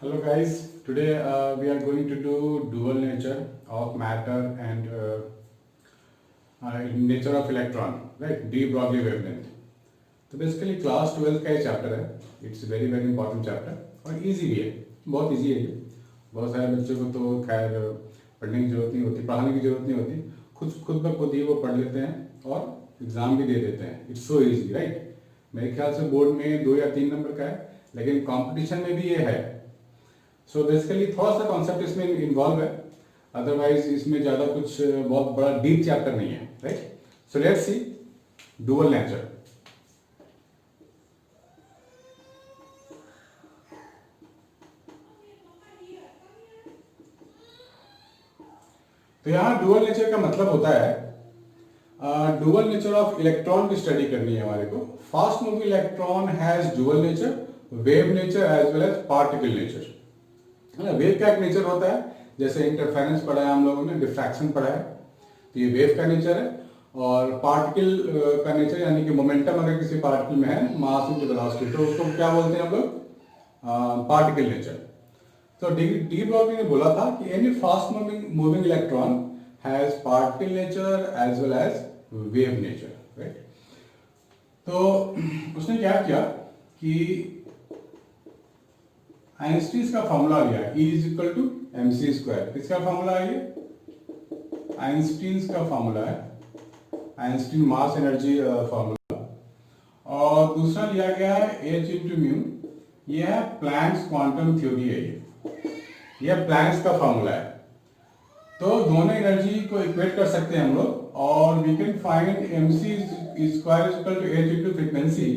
Hello guys, today we are going to do dual nature of matter and nature of electron, right? De Broglie wavelength. तो basically class 12 का ये chapter है. It's very very important chapter और easy भी है, बहुत easy है ये. बहुत सारे बच्चों को तो खैर पढ़ने की जरूरत नहीं होती, पढ़ाने की जरूरत नहीं होती, खुद ब खुद ही वो पढ़ लेते हैं और एग्ज़ाम भी दे देते हैं. It's so easy, right? मेरे ख्याल से बोर्ड में 2 या 3 नंबर का है, लेकिन कंपटीशन में भी ये है. सो बेसिकली थोड़ा सा कॉन्सेप्ट इसमें इन्वॉल्व है, अदरवाइज इसमें ज़्यादा कुछ बहुत बड़ा डीप चैप्टर नहीं है, right? So let's see dual nature. तो यहाँ डुअल नेचर का मतलब होता है डुअल नेचर ऑफ इलेक्ट्रॉन की स्टडी करनी है हमारे को. Fast moving electron has dual nature, wave nature as well as particle nature. है ना? वेव का एक नेचर होता है, जैसे इंटरफेरेंस पढ़ा है हम लोगों ने, डिफ्रैक्शन पढ़ा है, तो ये वेव का नेचर है. और पार्टिकल का नेचर यानी कि मोमेंटम अगर किसी पार्टिकल में है, मास इनटू वेलोसिटी, तो उसको क्या बोलते हैं हम लोग? Particle nature. तो डी ब्रॉगली ने बोला था कि any fast moving electron has particle nature as well as wave nature, right? तो उसने क्या किया कि आइंस्टीन का फॉर्मूला लिया, E is equal to mc square. किसका फॉर्मूला है ये? आइंस्टीन का फॉर्मूला है, आइंस्टीन मास एनर्जी फॉर्मूला. और दूसरा लिया गया है H इंटू म्यू. ये है प्लैंक्स क्वांटम थ्योरी है, ये प्लैंक्स का फॉर्मूला है. तो दोनों एनर्जी को इक्वेट कर सकते हैं हम लोग, और we can find mc square is equal to h into frequency.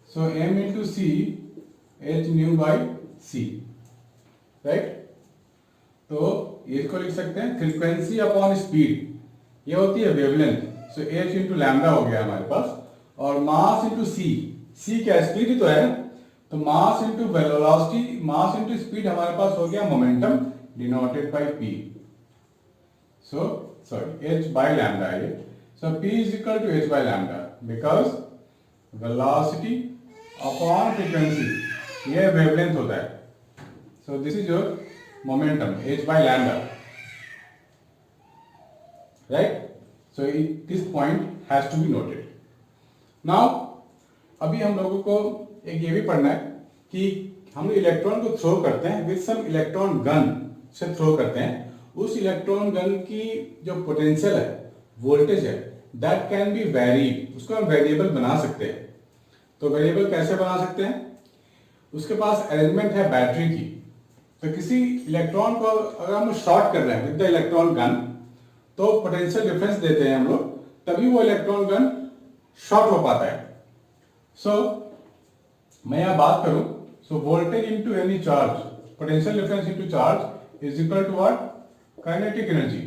So m into c h nu by c, right? तो इसको लिख सकते हैं फ्रीक्वेंसी अपॉन स्पीड, ये होती है wavelength. So h into lambda हो गया हमारे पास, और मास इंटू c क्या स्पीड ही तो है, तो mass into velocity, mass into speed हमारे पास हो गया momentum denoted by p. So sorry h by lambda है. So p is equal to h by lambda because velocity upon frequency ये वेवलेंथ होता है. So this is your momentum h by lambda, right? So this point has to be noted. Now अभी हम लोगों को एक ये भी पढ़ना है कि हम इलेक्ट्रॉन को थ्रो करते हैं विद सम इलेक्ट्रॉन गन से थ्रो करते हैं. उस इलेक्ट्रॉन गन की जो पोटेंशियल है, वोल्टेज है, दैट कैन बी वेरीड. उसको हम वेरिएबल बना सकते हैं. तो वेरिएबल कैसे बना सकते हैं? उसके पास अरेंजमेंट है बैटरी की. तो किसी इलेक्ट्रॉन को अगर हम शॉर्ट कर रहे हैं विद द इलेक्ट्रॉन गन, तो पोटेंशियल डिफरेंस देते हैं हम लोग, तभी वो इलेक्ट्रॉन गन शॉर्ट हो पाता है. सो मैं यहां बात करूं, so voltage into any charge, potential difference into charge is equal to what? Kinetic energy.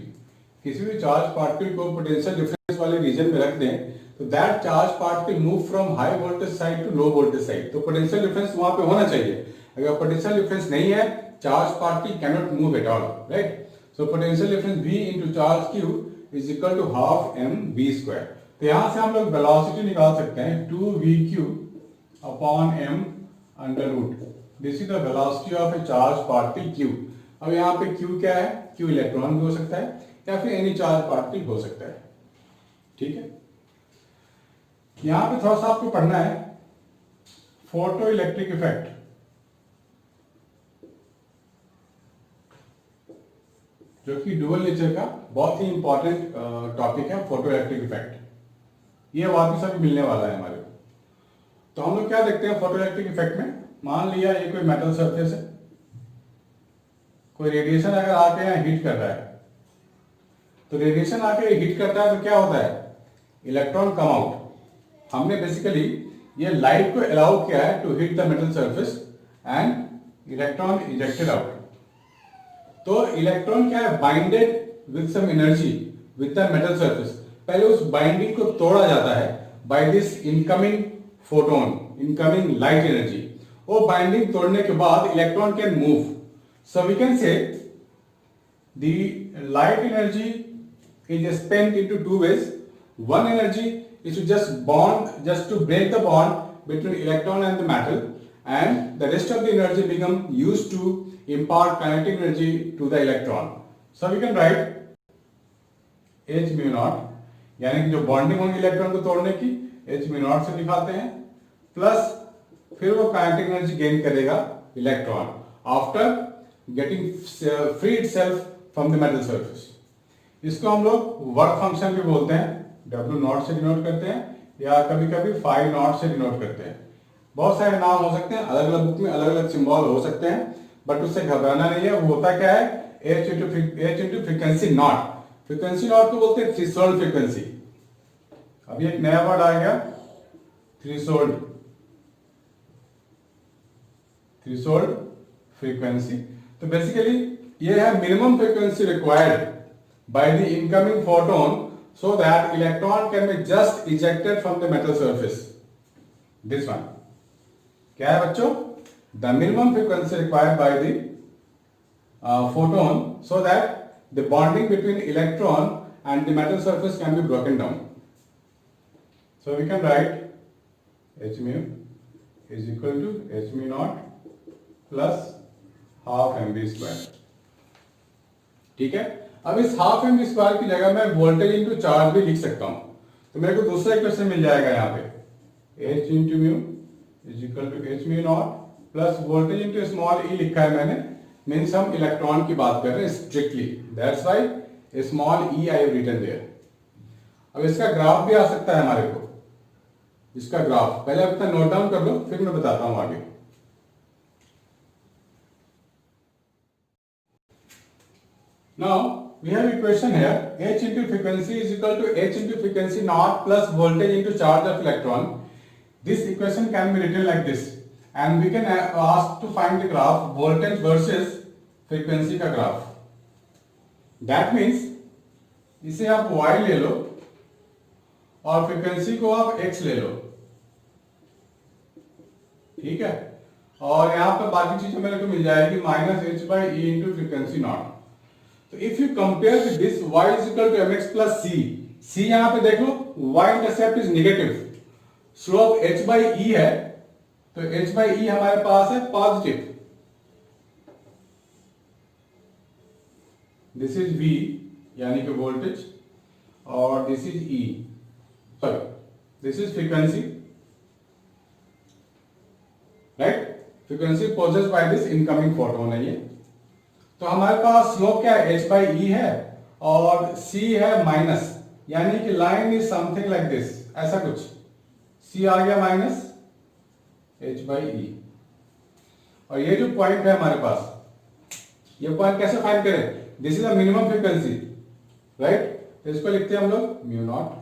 किसी भी चार्ज पार्टिकल को पोटेंशियल डिफरेंस वाले रीजन में रख दें, तो that charge particle move from high voltage side to low voltage side. तो potential difference वहां पे होना चाहिए. अगर पोटेंशियल डिफरेंस नहीं है, charge particle cannot move at all, right? So potential difference V into charge Q is equal to half m v square. तो यहां से हम लोग वेलोसिटी निकाल सकते हैं 2vq upon m under root. This is the velocity of a charged particle Q. अब यहाँ पे Q क्या है? Q इलेक्ट्रॉन भी हो सकता है या फिर एनी चार्ज पार्टिकल हो सकता है. ठीक है, यहाँ पे थोड़ा सा आपको पढ़ना है फोटो इलेक्ट्रिक इफेक्ट. जो कि डुअल नेचर का बहुत ही इंपॉर्टेंट टॉपिक है, फोटो इलेक्ट्रिक इफेक्ट. ये वापस अभी मिलने वाला है हमारे को. तो हम लोग क्या देखते हैं फोटो इलेक्ट्रिक इफेक्ट में? मान लिया ये कोई मेटल सरफेस है, कोई रेडिएशन अगर आके यहाँ हिट कर रहा है, तो रेडिएशन आके हिट करता है तो क्या होता है? Electron come out. हमने बेसिकली ये लाइट को अलाउ किया है to hit the metal surface and electron ejected out. तो इलेक्ट्रॉन क्या है? Binded with some energy with the metal surface. पहले उस बाइंडिंग को तोड़ा जाता है by this incoming photon, incoming light energy. वो बाइंडिंग तोड़ने के बाद electron can move. So we can say the light energy is spent into two veg. One energy is to just to break the bond between electron and the metal, and the rest of the energy become used to impart kinetic energy to the electron. So we can write H mu naught, यानी कि जो bonding होगी electron को तोड़ने की H mu naught से दिखाते हैं, प्लस फिर वो काइनेटिक एनर्जी गेन करेगा electron after getting free itself from the metal surface. इसको हम लोग वर्क फंक्शन भी बोलते हैं, W नॉट से डिनोट करते हैं या कभी कभी फाई नॉट से डिनोट करते हैं. बहुत सारे नाम हो सकते हैं, अलग अलग बुक में अलग अलग सिंबल हो सकते हैं, बट उससे घबराना नहीं है. वो होता क्या है, H into frequency not. Frequency not को बोलते हैं थ्रेशोल्ड फ्रीक्वेंसी. अभी एक नया वर्ड आ गया, थ्रेशोल्ड. Threshold frequency. तो बेसिकली ये है minimum frequency required by the incoming photon so that electron can be just ejected from the metal surface. This one. क्या है बच्चों? The minimum frequency required by the photon so that the bonding between electron and the metal surface can be broken down. So we can write H mu is equal to H mu naught plus half mv square. ठीक है. अब इस half M square की जगह मैं voltage into charge भी लिख सकता हूं. तो मेरे को दूसरा इक्वेशन मिल जाएगा यहाँ पे, H into mu is equal to H mu not plus voltage into small E लिखा है मैंने, मीन्स हम इलेक्ट्रॉन की बात कर रहे हैं strictly, that's why small e I have written there. अब इसका ग्राफ भी आ सकता है हमारे को, इसका ग्राफ पहले आप इतना नोट डाउन कर लो, फिर मैं बताता हूं आगे. Now we have equation here, H into frequency is equal to H into frequency naught plus voltage into charge of electron. This equation can be written like this, and we can ask to find the graph voltage versus frequency का graph. That means इसे आप y ले लो और frequency को आप x ले लो, ठीक है. और यहाँ पर बाकी चीजें मेरे को मिल जाएगी minus H by E into frequency not. तो if you compare with this y is equal to mx plus c यहां पे देख लो, y intercept is negative, slope h by e है, तो h बाई e हमारे पास है पॉजिटिव. दिस इज v यानी कि वोल्टेज, और this is e, sorry this is frequency, right. Frequency possessed by this incoming photon है ये. तो हमारे पास स्लोप क्या है, h बाई ई है और c है माइनस, यानी कि line is something like this, ऐसा कुछ. c आ गया माइनस h बाई ई, और ये जो पॉइंट है हमारे पास, ये पॉइंट कैसे फाइंड करें, this is the minimum frequency, right. तो इसको लिखते हैं हम लोग म्यू नॉट,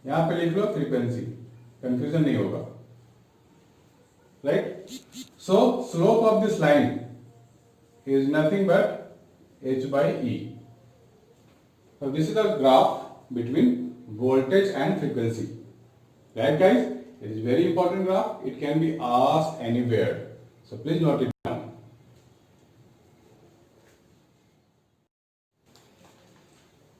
यहां पे लिख लो फ्रीक्वेंसी, कंफ्यूजन नहीं होगा, right. So slope of this line is nothing but h by e. So this is the graph between voltage and frequency, right guys? It is very important graph, it can be asked anywhere, so please note it down.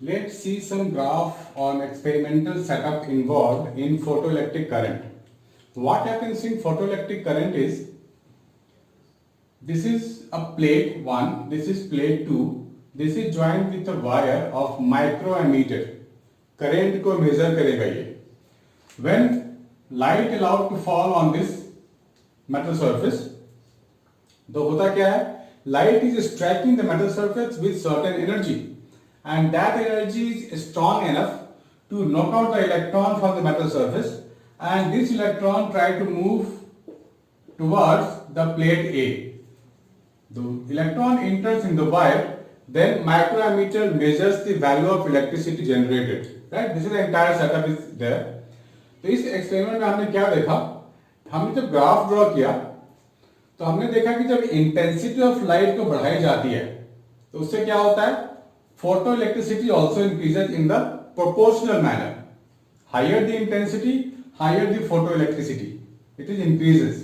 Let's see some graph on experimental setup involved in photoelectric current. What happens in photoelectric current is, this is a plate 1, this is plate 2, this is joined with a wire of microammeter. Current को measure करेगा ये. When light allowed to fall on this metal surface, तो होता क्या है, light is striking the metal surface with certain energy, and that energy is strong enough to knock out the electron from the metal surface, and this electron try to move towards the plate A. The electron enters in the wire, then microammeter measures the value of electricity generated, right. This is the entire setup is there. तो इस experiment में हमने क्या देखा, हमने जब graph draw किया तो हमने देखा कि जब इंटेंसिटी ऑफ लाइट को बढ़ाई जाती है तो उससे क्या होता है, photo electricity also increases in the proportional manner. Higher the intensity, higher the photo electricity, it is increases.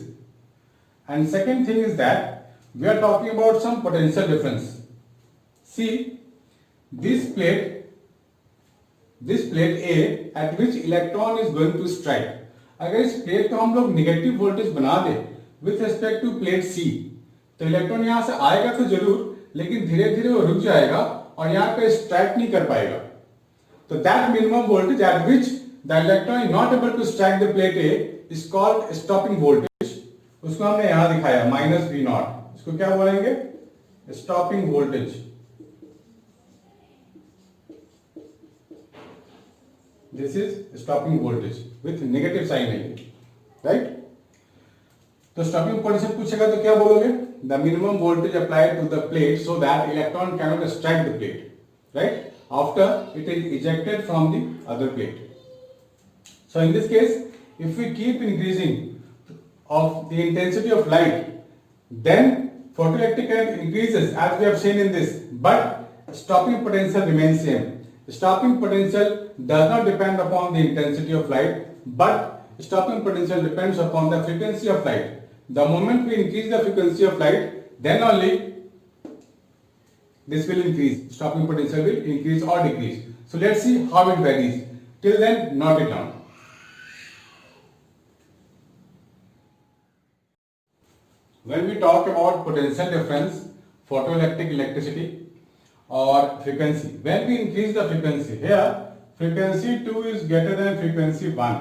And second thing is that we are talking about some potential difference. See this plate A at which electron is going to strike. अगर इस plate को हम लोग negative voltage बना दे with respect to plate सी, तो electron यहां से आएगा तो जरूर, लेकिन धीरे धीरे वो रुक जाएगा और यहाँ पे स्ट्राइक नहीं कर पाएगा। तो that minimum voltage at which the electron is not able to strike the plate a is called stopping voltage. उसको हमने यहां दिखाया माइनस वी नॉट, इसको क्या बोलेंगे? Stopping voltage. This is stopping voltage with negative sign है, right? तो stopping potential पूछेगा तो क्या बोलोगे? The minimum voltage applied to the plate so that electron can not strike the plate, right, after it is ejected from the other plate. So in this case, if we keep increasing of the intensity of light, then photoelectric current increases as we have seen in this, but stopping potential remains same. Stopping potential does not depend upon the intensity of light, but stopping potential depends upon the frequency of light. The moment we increase the frequency of light, then only this will increase. Stopping potential will increase or decrease. So let's see how it varies. Till then, note it down. When we talk about potential difference, photoelectric electricity or frequency, when we increase the frequency, here frequency 2 is greater than frequency 1.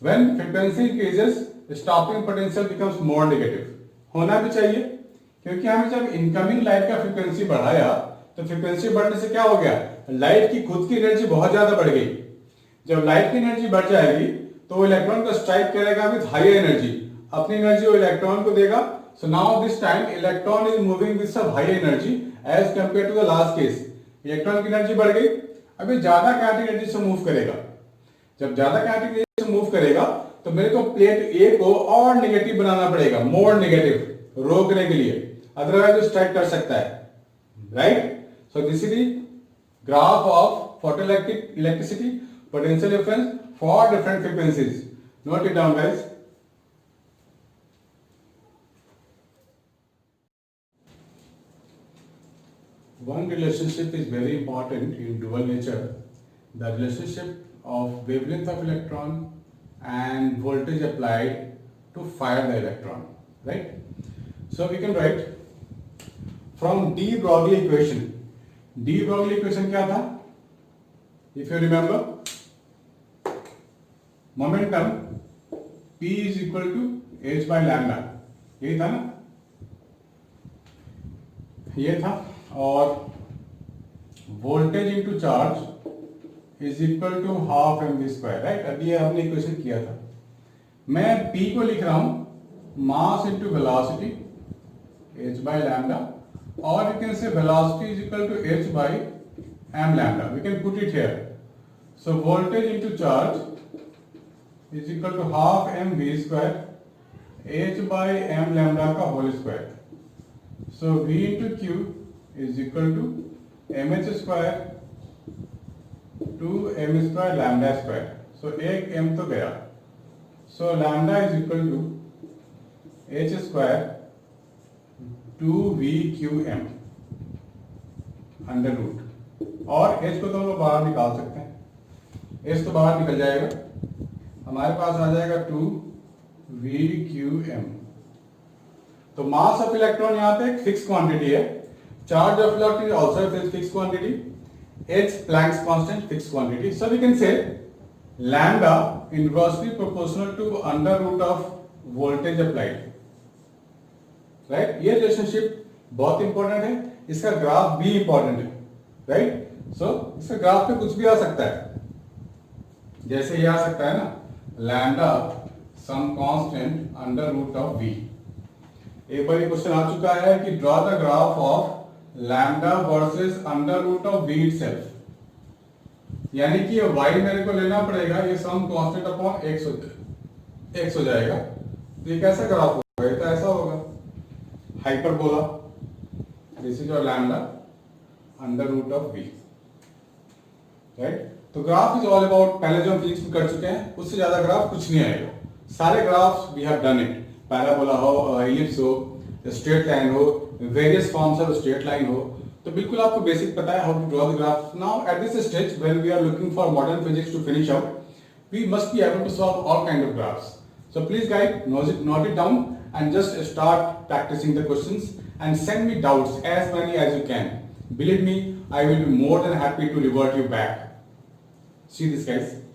When frequency increases, stopping potential becomes more negative. होना भी चाहिए, क्योंकि हमें जब incoming light का frequency बढ़ाया तो frequency बढ़ने से क्या हो गया? लाइट की खुद की एनर्जी बहुत ज्यादा बढ़ गई। जब लाइट की एनर्जी बढ़ जाएगी तो वो इलेक्ट्रॉन को स्ट्राइक करेगा विद हाई एनर्जी, अपनी एनर्जी वो इलेक्ट्रॉन को देगा. So now this time electron is moving with some high energy as compare to the last case. Electron की एनर्जी बढ़ गई, अभी ज्यादा काइनेटिक एनर्जी से मूव करेगा. जब ज्यादा काइनेटिक एनर्जी से मूव करेगा तो मेरे को प्लेट ए को और नेगेटिव बनाना पड़ेगा, मोर नेगेटिव, रोकने के लिए, अदरवाइज स्ट्राइक कर सकता है, right? So this is the graph of photoelectric electricity potential difference for different frequencies. Note it down, guys. One relationship is very important in dual nature, the relationship of wavelength of electron and voltage applied to fire the electron, right? So we can write from de Broglie equation. De Broglie equation क्या था? If you remember, momentum P is equal to h by lambda, यही था ना, ये था. और voltage into charge is equal to half m v square, right? अभी ये हमने इक्वेशन किया था. मैं P को लिख रहा हूं mass into velocity h by lambda, और you can say velocity is equal to h by m lambda. We can put it here. So voltage into charge is equal to half m v square h by m lambda का whole square. So v into q is equal to mh square to m square lambda square. So एक m तो गया. So lambda is equal to h square to v q m under root. और h को तो हम लोग बाहर निकाल सकते हैं, h तो बाहर निकल जाएगा, हमारे पास आ जाएगा 2 v q m. तो मास ऑफ इलेक्ट्रॉन यहाँ पे एक फिक्स क्वांटिटी है, charge of electron is also fix quantity, h Planck's constant fix quantity. So we can say lambda inversely proportional to under root of voltage applied, right? ये relationship बहुत important है, इसका graph भी important है, right? सो इसका graph पे कुछ भी आ सकता है, जैसे ये आ सकता है ना, lambda some constant under root of v. एक बार क्वेश्चन आ चुका है कि draw the graph of lambda versus under root of v itself, यानी कि ये y मेरे को लेना पड़ेगा, ये सम कांस्टेंट अपॉन x हो जाएगा. तो ये कैसा ग्राफ होगा? ये तो ऐसा होगा, hyperbola. This is your lambda under root of v, right? तो ग्राफ इज ऑल अबाउट, पहले जो हम फिजिक्स में कर चुके हैं उससे ज्यादा ग्राफ कुछ नहीं आएगा. सारे graphs we have done it, parabola हो, इलिप्स हो, स्ट्रेट लाइन हो, various forms of straight line हो, तो बिल्कुल आपको बेसिक पता है how to draw the graph. Now at this stage when we are looking for modern physics to finish out, we must be able to solve all kind of graphs. So please guys, note it down and just start practicing the questions and send me doubts as many as you can. Believe me, I will be more than happy to revert you back. See this guys.